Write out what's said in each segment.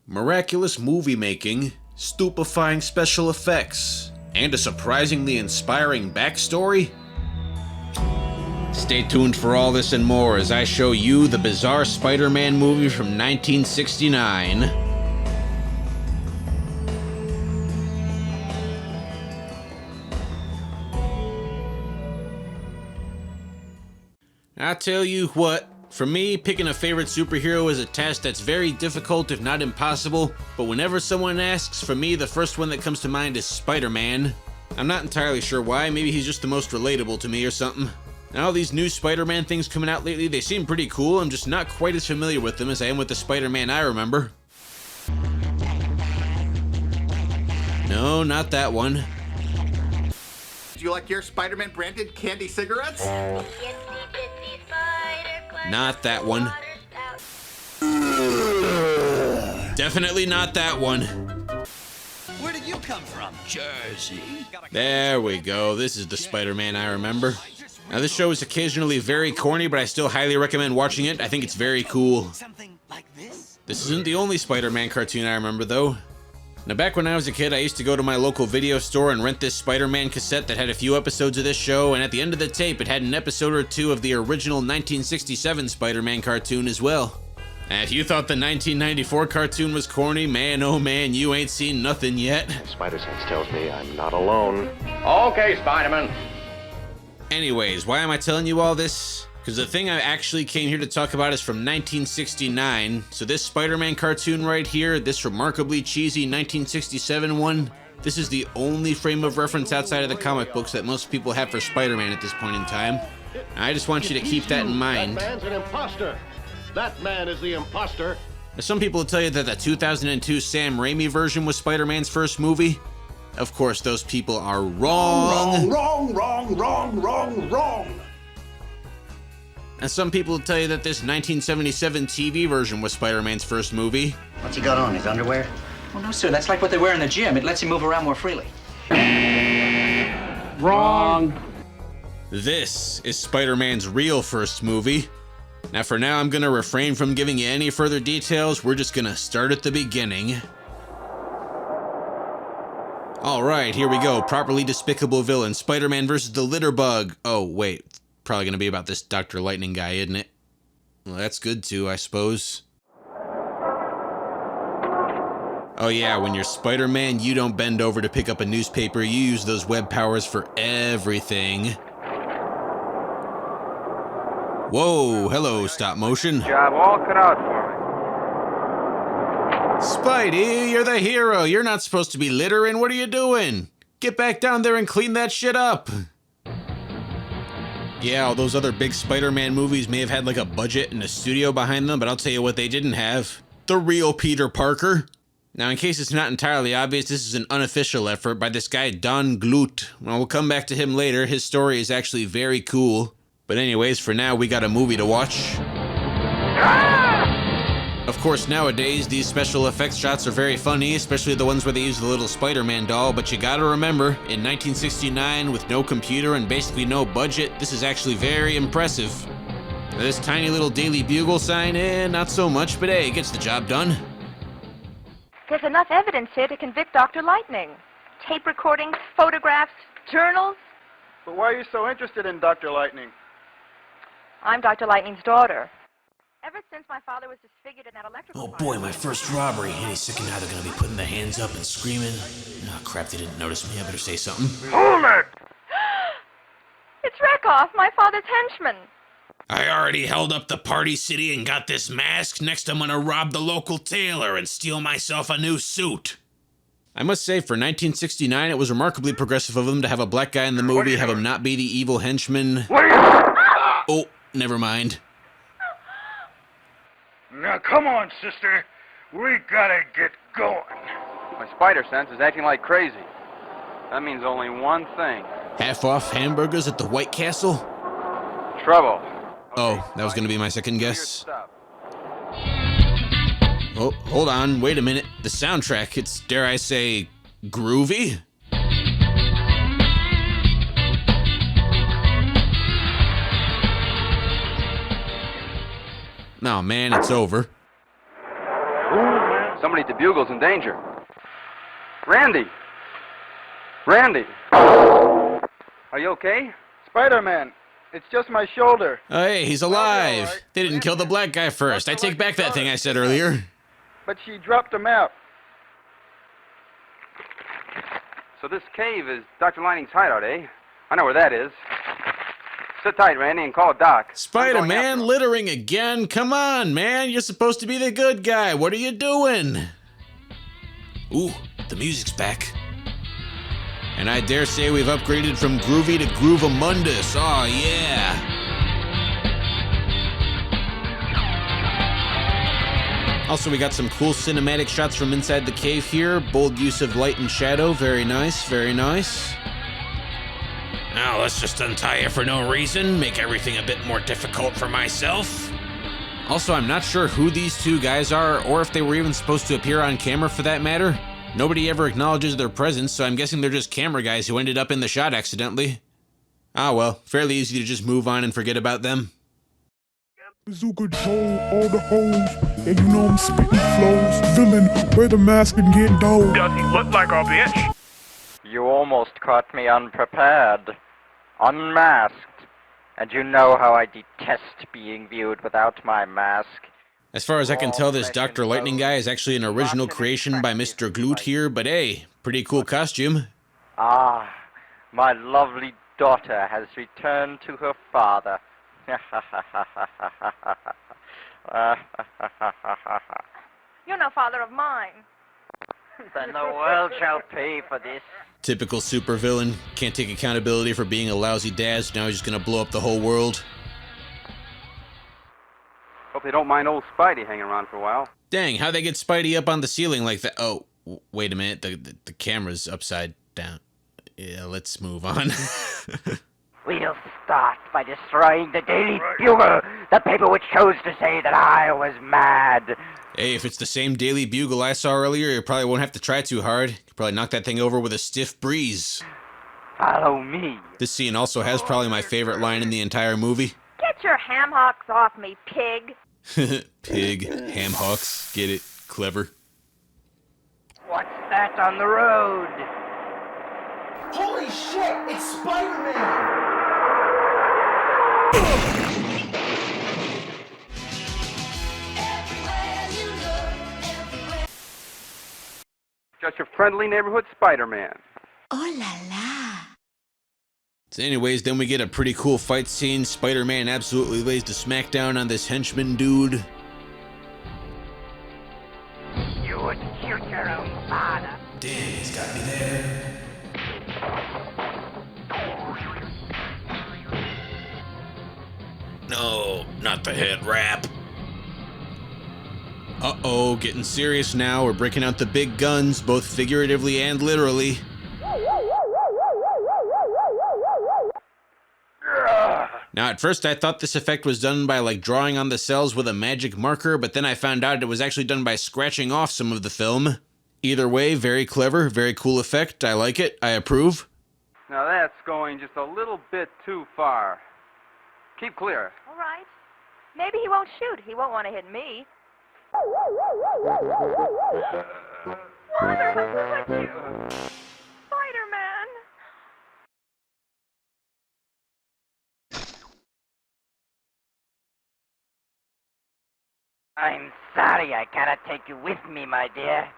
miraculous movie making, stupefying special effects, and a surprisingly inspiring backstory? Stay tuned for all this and more as I show you the bizarre Spider-Man movie from 1969. I tell you what, for me, picking a favorite superhero is a task that's very difficult if not impossible, but whenever someone asks, for me the first one that comes to mind is Spider-Man. I'm not entirely sure why, maybe he's just the most relatable to me or something. Now, all these new Spider-Man things coming out lately, they seem pretty cool. I'm just not quite as familiar with them as I am with the Spider-Man I remember. No, not that one. Do you like your Spider-Man branded candy cigarettes? Not that one. Definitely not that one. Where did you come from? Jersey. There we go. This is the Spider-Man I remember. Now, this show is occasionally very corny, but I still highly recommend watching it. I think it's very cool. Something like this? This isn't the only Spider-Man cartoon I remember, though. Now, back when I was a kid, I used to go to my local video store and rent this Spider-Man cassette that had a few episodes of this show, and at the end of the tape, it had an episode or two of the original 1967 Spider-Man cartoon as well. And if you thought the 1994 cartoon was corny, man, oh man, you ain't seen nothing yet. Spider sense tells me I'm not alone. Okay, Spider-Man. Anyways, why am I telling you all this? Because the thing I actually came here to talk about is from 1969. So this Spider-Man cartoon right here, this remarkably cheesy 1967 one, this is the only frame of reference outside of the comic books that most people have for Spider-Man at this point in time. I just want you to keep that in mind. That man's an imposter. That man is the imposter. Now, some people will tell you that the 2002 Sam Raimi version was Spider-Man's first movie. Of course, those people are wrong. Wrong. And some people will tell you that this 1977 TV version was Spider-Man's first movie. What's he got on, his underwear? Oh, no, sir, that's like what they wear in the gym. It lets him move around more freely. Wrong. This is Spider-Man's real first movie. Now, for now, I'm gonna refrain from giving you any further details. We're just gonna start at the beginning. Alright, here we go. Properly despicable villain. Spider-Man versus the litter bug. Oh, wait. Probably gonna be about this Dr. Lightning guy, isn't it? Well, that's good too, I suppose. Oh yeah, when you're Spider-Man, you don't bend over to pick up a newspaper. You use those web powers for everything. Whoa, hello, stop motion. Job all cut out for me. Spidey, you're the hero. You're not supposed to be littering. What are you doing? Get back down there and clean that shit up. Yeah, all those other big Spider-Man movies may have had like a budget and a studio behind them, but I'll tell you what they didn't have. The real Peter Parker. Now, in case it's not entirely obvious, this is an unofficial effort by this guy Don Glut. Well, we'll come back to him later. His story is actually very cool. But anyways, for now, we got a movie to watch. Of course, nowadays, these special effects shots are very funny, especially the ones where they use the little Spider-Man doll, but you gotta remember, in 1969, with no computer and basically no budget, this is actually very impressive. Now, this tiny little Daily Bugle sign, not so much, but hey, it gets the job done. There's enough evidence here to convict Dr. Lightning. Tape recordings, photographs, journals. But why are you so interested in Dr. Lightning? I'm Dr. Lightning's daughter. Ever since my father was disfigured in that electrical Oh fire- boy, my first robbery. Any second now they're gonna be putting their hands up and screaming. Oh crap, they didn't notice me. I better say something. Hold it! It's Rakoff, my father's henchman. I already held up the Party City and got this mask. Next I'm gonna rob the local tailor and steal myself a new suit. I must say, for 1969, it was remarkably progressive of them to have a black guy in the movie, have him not be the evil henchman. What are you... Oh, never mind. Now, come on, sister. We gotta get going. My spider sense is acting like crazy. That means only one thing. Half-off hamburgers at the White Castle? Trouble. Oh, that was gonna be my second guess. Oh, hold on, wait a minute. The soundtrack, it's, dare I say, groovy? Oh man, it's over. Old man Somebody at the bugle's in danger. Randy! Randy! Are you okay? Spider-Man, it's just my shoulder. Oh, hey, he's alive. right. They didn't kill the black guy first. I take back that thing I said earlier. But she dropped him out. So this cave is Dr. Lining's hideout, eh? I know where that is. Sit tight, Randy, and call Doc. Spider-Man littering again? Come on, man. You're supposed to be the good guy. What are you doing? Ooh, the music's back. And I dare say we've upgraded from groovy to groovamundus. Oh, yeah. Also, we got some cool cinematic shots from inside the cave here. Bold use of light and shadow. Very nice, very nice. Now, let's just untie you for no reason. Make everything a bit more difficult for myself. Also, I'm not sure who these two guys are, or if they were even supposed to appear on camera for that matter. Nobody ever acknowledges their presence, so I'm guessing they're just camera guys who ended up in the shot accidentally. Ah well, fairly easy to just move on and forget about them. Bazooka Joe, all the hoes, and you know I'm spitting flows. Villain, wear the mask and get dough. Does he look like a bitch? You almost caught me unprepared, unmasked, and you know how I detest being viewed without my mask. As far as I can tell, this Dr. Lightning guy is actually an original creation by Mr. Gloot here, but hey, pretty cool costume. Ah, my lovely daughter has returned to her father. You're no father of mine. Then the world shall pay for this. Typical supervillain. Can't take accountability for being a lousy dad, so now he's just gonna blow up the whole world. Hope they don't mind old Spidey hanging around for a while. Dang, how'd they get Spidey up on the ceiling like that? Oh, wait a minute, the camera's upside down. Yeah, let's move on. We'll start by destroying the Daily Bugle, the paper which chose to say that I was mad. Hey, if it's the same Daily Bugle I saw earlier, you probably won't have to try too hard. You could probably knock that thing over with a stiff breeze. Follow me. This scene also has probably my favorite line in the entire movie. Get your ham hocks off me, pig. Pig, ham hocks, get it? Clever. What's that on the road? Holy shit! It's Spider-Man! Just your friendly neighborhood Spider-Man. Oh la la. So anyways, then we get a pretty cool fight scene. Spider-Man absolutely lays the smackdown on this henchman dude. You would shoot your own father. Damn, he's got me there. No, not the head wrap. Uh-oh, getting serious now. We're breaking out the big guns, both figuratively and literally. Now, at first I thought this effect was done by like drawing on the cells with a magic marker, but then I found out it was actually done by scratching off some of the film. Either way, very clever, very cool effect. I like it. I approve. Now that's going just a little bit too far. Keep clear. All right. Maybe he won't shoot. He won't want to hit me. Father, what's with you? Spider-Man. I'm sorry I cannot take you with me, my dear.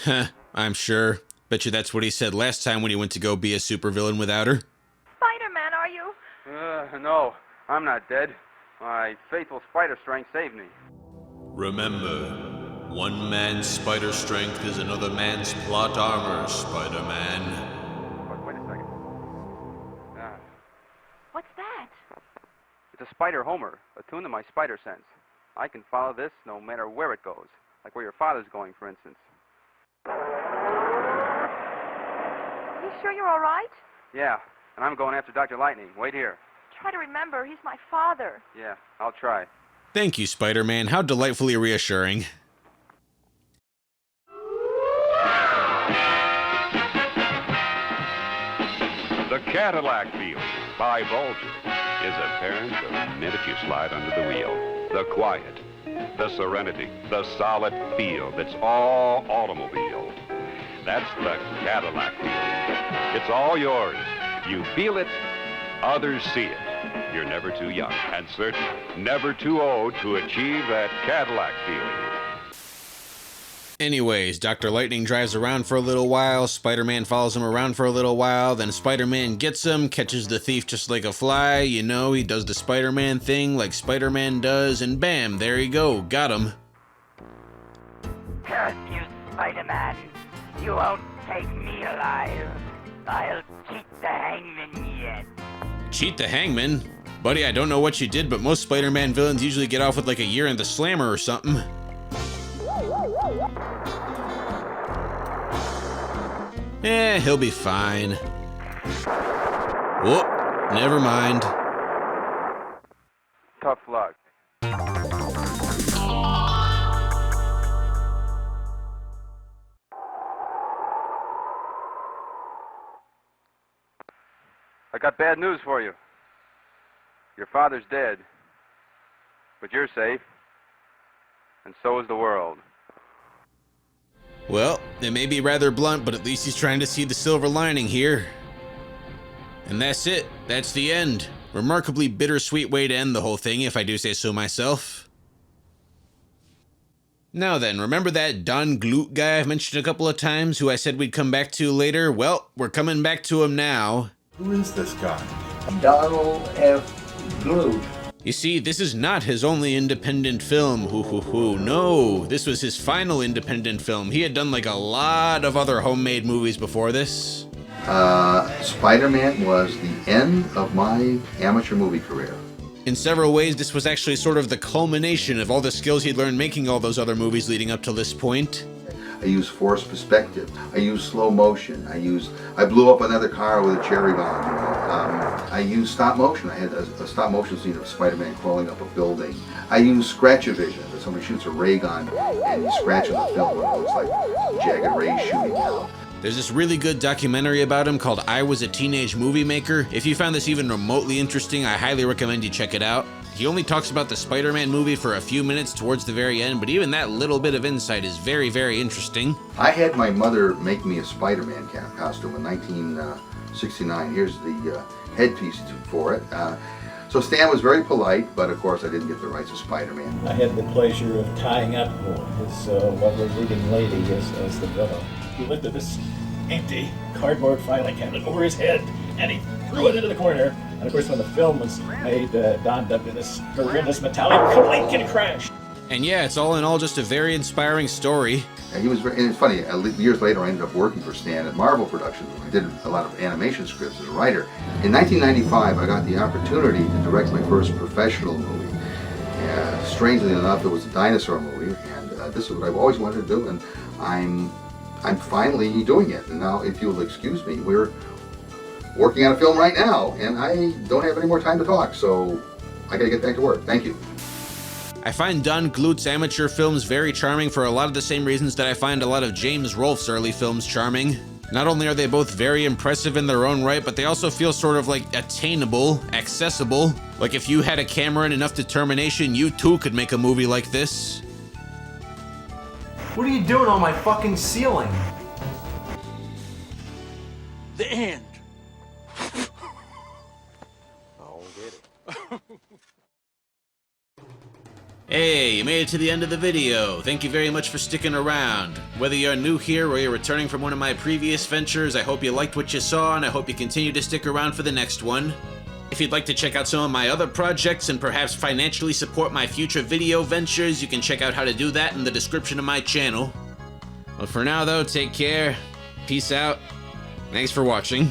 Huh, I'm sure. Bet you that's what he said last time when he went to go be a supervillain without her. Spider-Man, are you? No, I'm not dead. My faithful spider strength saved me. Remember, one man's spider strength is another man's plot armor, Spider-Man. Wait a second. What's that? It's a spider homer, attuned to my spider sense. I can follow this no matter where it goes, like where your father's going, for instance. Are you sure you're all right? Yeah, and I'm going after Dr. Lightning. Wait here. Try to remember, he's my father. Yeah, I'll try. Thank you, Spider-Man. How delightfully reassuring. The Cadillac feeling by Bulger is apparent the minute you slide under the wheel. The quiet, the serenity, the solid feel that's all automobile. That's the Cadillac feeling. It's all yours. You feel it, others see it. You're never too young, and certainly never too old to achieve that Cadillac feeling. Anyways, Dr. Lightning drives around for a little while, Spider-Man follows him around for a little while, then Spider-Man gets him, catches the thief just like a fly, you know, he does the Spider-Man thing like Spider-Man does, and bam, there you go, got him. Curse you, Spider-Man. You won't take me alive. I'll cheat the hangman yet. Cheat the hangman? Buddy, I don't know what you did, but most Spider-Man villains usually get off with like a year in the slammer or something. He'll be fine. Whoop, never mind. Tough luck. I got bad news for you. Your father's dead, but you're safe, and so is the world. Well, it may be rather blunt, but at least he's trying to see the silver lining here. And that's it. That's the end. Remarkably bittersweet way to end the whole thing, if I do say so myself. Now then, remember that Don Glut guy I've mentioned a couple of times, who I said we'd come back to later? Well, we're coming back to him now. Who is this guy? Donald F. Glut. You see, this is not his only independent film, no, this was his final independent film. He had done like a lot of other homemade movies before this. Spider-Man was the end of my amateur movie career. In several ways, this was actually sort of the culmination of all the skills he'd learned making all those other movies leading up to this point. I use forced perspective. I use slow motion. I blew up another car with a cherry bomb. I use stop motion. I had a stop motion scene of Spider-Man crawling up a building. I use scratch-o-vision. Somebody shoots a ray gun and you scratch on the film and it looks like jagged rays shooting out. There's this really good documentary about him called I Was a Teenage Movie Maker. If you found this even remotely interesting, I highly recommend you check it out. He only talks about the Spider-Man movie for a few minutes towards the very end, but even that little bit of insight is very, very interesting. I had my mother make me a Spider-Man costume in 1969. Here's the headpiece for it. So Stan was very polite, but of course I didn't get the rights of Spider-Man. I had the pleasure of tying up his lovely leading lady as the villain. He lifted this empty cardboard filing cabinet over his head, and he threw it into the corner. And of course, when the film was made, Don dubbed it this horrendous metallic clink and crash. And yeah, it's all in all just a very inspiring story. And it's funny, years later I ended up working for Stan at Marvel Productions. I did a lot of animation scripts as a writer. In 1995, I got the opportunity to direct my first professional movie. Strangely enough, it was a dinosaur movie, and this is what I've always wanted to do, and I'm finally doing it. And now, if you'll excuse me, we're working on a film right now, and I don't have any more time to talk, so I gotta get back to work. Thank you. I find Don Glut's amateur films very charming for a lot of the same reasons that I find a lot of James Rolfe's early films charming. Not only are they both very impressive in their own right, but they also feel sort of like attainable, accessible. Like if you had a camera and enough determination, you too could make a movie like this. What are you doing on my fucking ceiling? The end. I'll get it. Hey, you made it to the end of the video. Thank you very much for sticking around. Whether you're new here or you're returning from one of my previous ventures, I hope you liked what you saw and I hope you continue to stick around for the next one. If you'd like to check out some of my other projects and perhaps financially support my future video ventures, you can check out how to do that in the description of my channel. Well, for now though, take care, peace out, thanks for watching.